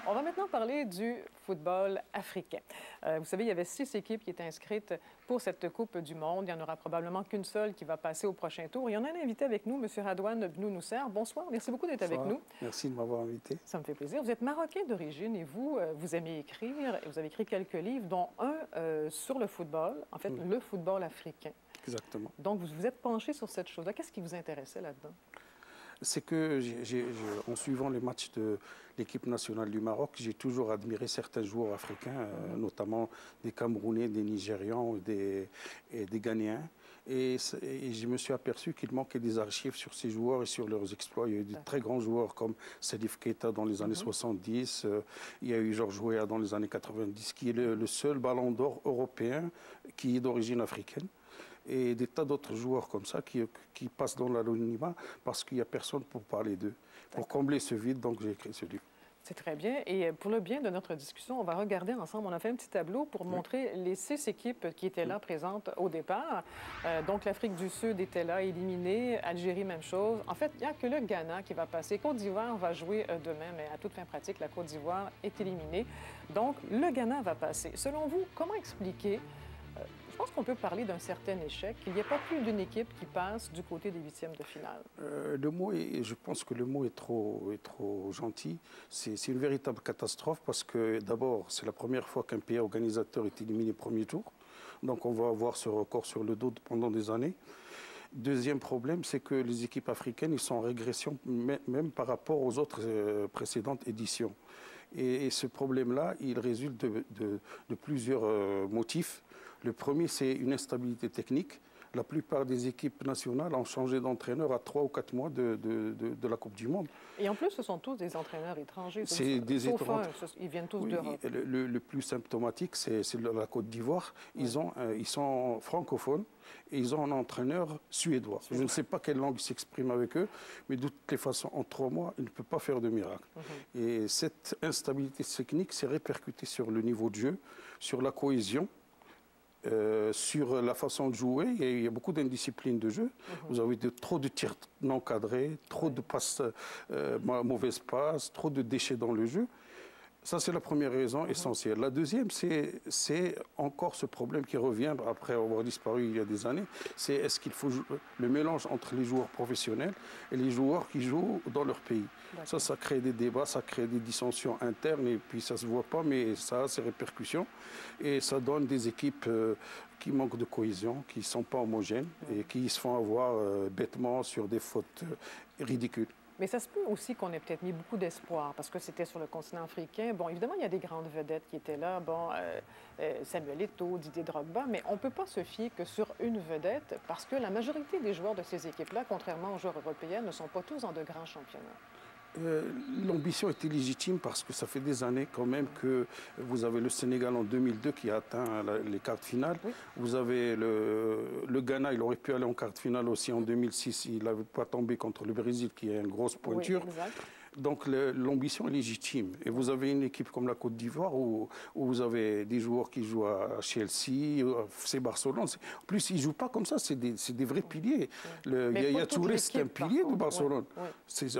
On va maintenant parler du football africain. Vous savez, il y avait 6 équipes qui étaient inscrites pour cette Coupe du monde. Il n'y en aura probablement qu'une seule qui va passer au prochain tour. Il y en a un invité avec nous, M. Radouane Bnounousser. Bonsoir, merci beaucoup d'être avec nous. Merci de m'avoir invité. Ça me fait plaisir. Vous êtes marocain d'origine et vous aimez écrire. Vous avez écrit quelques livres, dont un sur le football, en fait, le football africain. Exactement. Donc, vous vous êtes penché sur cette chose-là. Qu'est-ce qui vous intéressait là-dedans? C'est que, en suivant les matchs de l'équipe nationale du Maroc, j'ai toujours admiré certains joueurs africains, notamment des Camerounais, des Nigérians et des Ghanéens. Et je me suis aperçu qu'il manquait des archives sur ces joueurs et sur leurs exploits. Il y a eu de très grands joueurs comme Salif Keita dans les années 70, il y a eu Georges Weah dans les années 90, qui est le seul ballon d'or européen qui est d'origine africaine. Et des tas d'autres joueurs comme ça qui passent dans l'anonymat parce qu'il n'y a personne pour parler d'eux. Pour combler ce vide, donc j'ai écrit ce livre. C'est très bien. Et pour le bien de notre discussion, on va regarder ensemble. On a fait un petit tableau pour montrer les 6 équipes qui étaient là présentes au départ. Donc, l'Afrique du Sud était là, éliminée. Algérie, même chose. En fait, il n'y a que le Ghana qui va passer. Côte d'Ivoire va jouer demain, mais à toute fin pratique, la Côte d'Ivoire est éliminée. Donc, le Ghana va passer. Selon vous, comment expliquer... je pense qu'on peut parler d'un certain échec, qu'il n'y ait pas plus d'une équipe qui passe du côté des huitièmes de finale. Je pense que le mot est trop gentil. C'est une véritable catastrophe parce que d'abord, c'est la première fois qu'un pays organisateur est éliminé au premier tour. Donc on va avoir ce record sur le dos pendant des années. Deuxième problème, c'est que les équipes africaines, ils sont en régression même par rapport aux autres précédentes éditions. Et ce problème-là, il résulte de plusieurs motifs. Le premier, c'est une instabilité technique. La plupart des équipes nationales ont changé d'entraîneur à 3 ou 4 mois de la Coupe du Monde. Et en plus, ce sont tous des entraîneurs étrangers. C'est des étrangers. Ils viennent tous d'Europe. Le plus symptomatique, c'est la Côte d'Ivoire. Ils sont francophones et ils ont un entraîneur suédois. Je ne sais pas quelle langue s'exprime avec eux, mais de toutes les façons, en 3 mois, il ne peut pas faire de miracle. Et cette instabilité technique s'est répercutée sur le niveau de jeu, sur la cohésion. Sur la façon de jouer, il y a beaucoup d'indiscipline de jeu. Vous avez trop de tirs non cadrés, trop de passes, mauvaises passes, trop de déchets dans le jeu. Ça, c'est la première raison essentielle. La deuxième, c'est encore ce problème qui revient après avoir disparu il y a des années. C'est est-ce qu'il faut le mélange entre les joueurs professionnels et les joueurs qui jouent dans leur pays. Ça crée des débats, ça crée des dissensions internes et puis ça ne se voit pas, mais ça a ses répercussions. Et ça donne des équipes qui manquent de cohésion, qui ne sont pas homogènes et qui se font avoir bêtement sur des fautes ridicules. Mais ça se peut aussi qu'on ait peut-être mis beaucoup d'espoir, parce que c'était sur le continent africain. Bon, évidemment, il y a des grandes vedettes qui étaient là. Bon, Samuel Eto'o, Didier Drogba, mais on ne peut pas se fier que sur une vedette, parce que la majorité des joueurs de ces équipes-là, contrairement aux joueurs européens, ne sont pas tous dans de grands championnats. L'ambition était légitime parce que ça fait des années quand même que vous avez le Sénégal en 2002 qui a atteint les quarts de finale. Vous avez le Ghana, il aurait pu aller en quart de finale aussi en 2006. Il n'avait pas tombé contre le Brésil qui a une grosse pointure. Donc l'ambition est légitime. Et vous avez une équipe comme la Côte d'Ivoire où vous avez des joueurs qui jouent à Chelsea, c'est Barcelone. En plus, ils ne jouent pas comme ça, c'est des vrais piliers. Yaya Touré, c'est un pilier de Barcelone.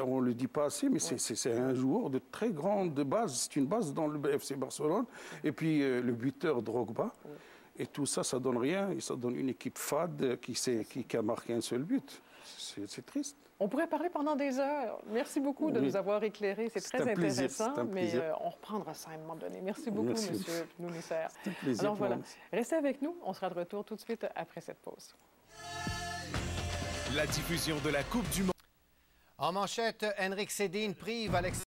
On ne le dit pas assez, mais c'est un joueur de très grande base. C'est une base dans le FC Barcelone. Et puis le buteur Drogba. Et tout ça, ça ne donne rien. Et ça donne une équipe fade qui a marqué un seul but. C'est triste. On pourrait parler pendant des heures. Merci beaucoup de nous avoir éclairés. C'est très intéressant, mais on reprendra ça à un moment donné. Merci beaucoup, M. Bnounousser. Alors voilà, restez avec nous. On sera de retour tout de suite après cette pause. La diffusion de la Coupe du Monde. En manchette, Henrik Sedin prive Alex